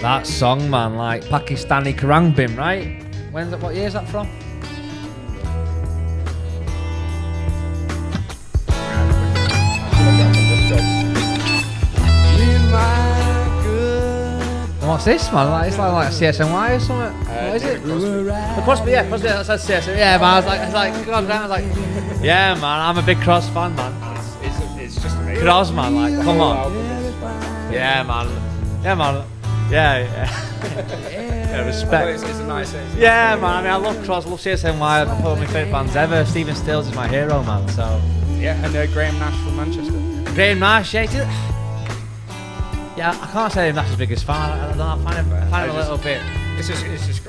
That song, man, like Pakistani Karangbin, right? When's that? What year is that from? What's this, man? Like, it's like CSNY or something. What is it? The Crosby, yeah, Crosby. That says CSNY. Yeah, man. I was like, yeah, man. I'm a big Cross fan, man. It's just amazing. Cross, man. Like, come on. Yeah, man. Yeah, man. Yeah. Yeah, respect. It's a nice. Yeah, man. I mean, I love Cross. I love CSNY. One of my favourite bands ever. Stephen Stills is my hero, man. So. Yeah, and Graham Nash from Manchester. Graham Nash, yeah. Yeah, I can't say I'm Nash's biggest fan. I don't know, I find it a little bit. It's just,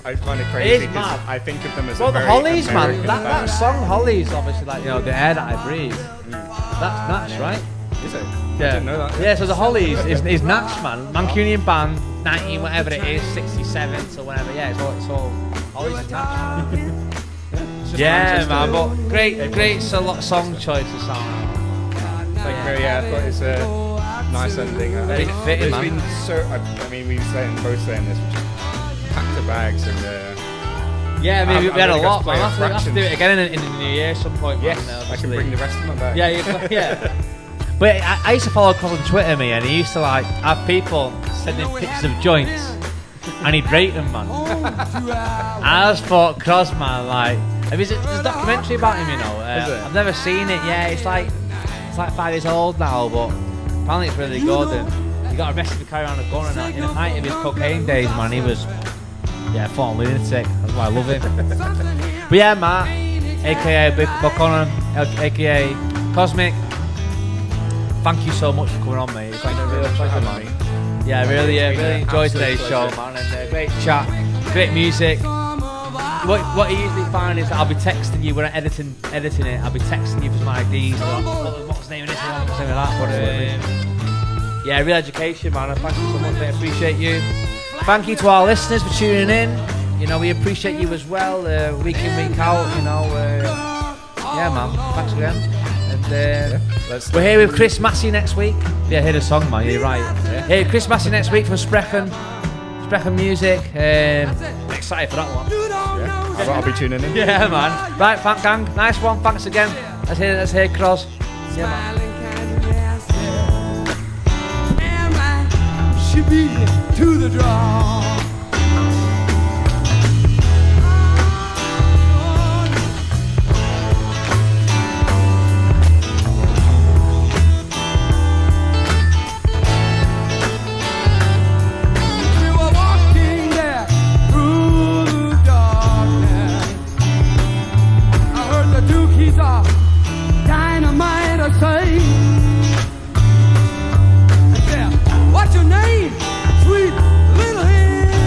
I find it crazy. It is mad. I think of them as well, a the very Hollies, American man. That band. song Hollies, obviously, like, you know, the air that I breathe. That's Nash, right? Is it? Yeah. I didn't know that. Yeah, so the Hollies is Nash, man. Mancunian band, 19, whatever it is, 67 or whatever. Yeah, it's all Hollies and Nash. Yeah, man. But great song choices, song. Thank you. Yeah, I thought it's a nice ending. Very fitting, man. Been so. I mean, we were both saying this. We just packed the bags and. Yeah, I mean, we had a lot. Play I'll have to do it again in the new year at some point. Yes, man, I can bring the rest of my bag. Yeah. But I used to follow Cross on Twitter, me, and he used to like have people sending pictures of joints, and he'd rate them, man. I just thought Cross, man, like, there's a documentary about him, you know. I've never seen it. Yeah, it's like 5 years old now, but apparently it's really good. And he got arrested for carrying around a gun, and in the height of his cocaine days, man, he was full lunatic. That's why I love him. But yeah, Matt, AKA Bokonon, AKA Cosmik. Thank you so much for coming on, mate. It's been a real pleasure, man. Yeah, really enjoyed today's show, man. And great chat, great music. What I usually find is that I'll be texting you when I'm editing it. I'll be texting you for some IDs. What's the name of this one? Something like that. But yeah, real education, man. And thank you so much. I appreciate you. Thank you to our listeners for tuning in. You know, we appreciate you as well, week in, week out. You know, yeah, man. Thanks again. And we're here with Chris Massey next week. Yeah, hear the song, man. You're right. Yeah. Here, Chris Massey next week from Sprechen Music. Excited for that one. Yeah, I'll be tuning in. Yeah, man. Right, thank gang. Nice one. Thanks again. Let's hear Cross. Yeah, man. She beat me to the draw. Dynamite, I say. I said, what's your name, sweet little hen?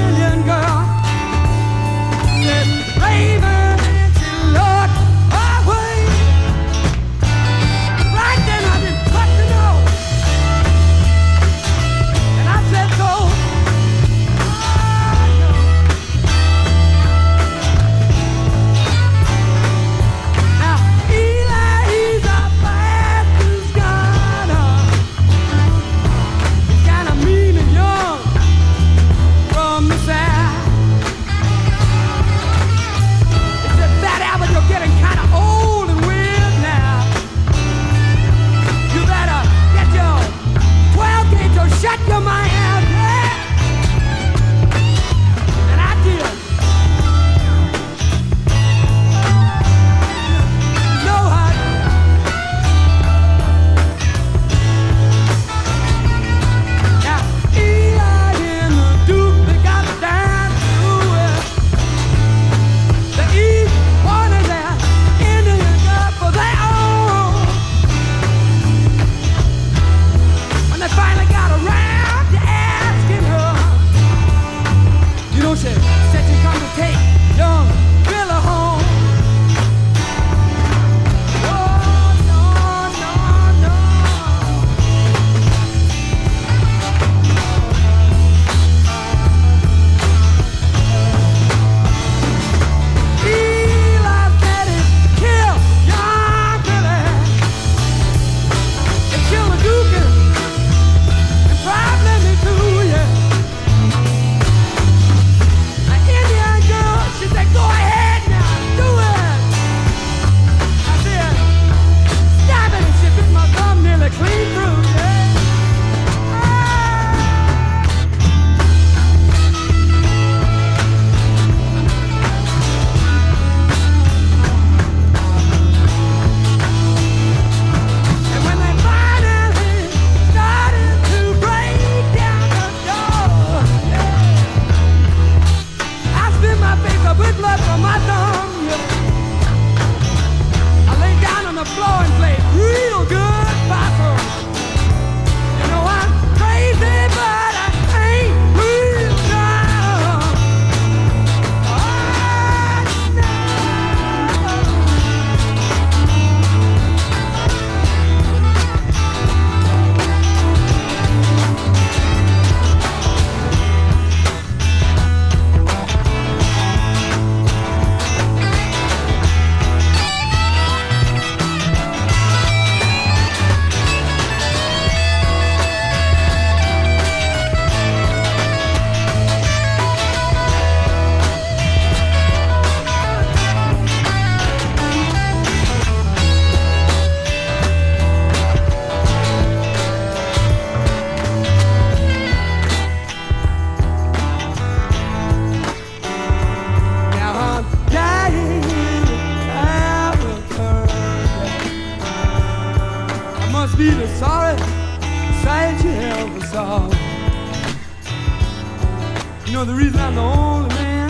know the reason I'm the only man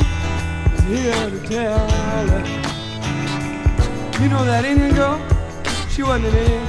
is here to tell it. You know that Indian girl? She wasn't an Indian.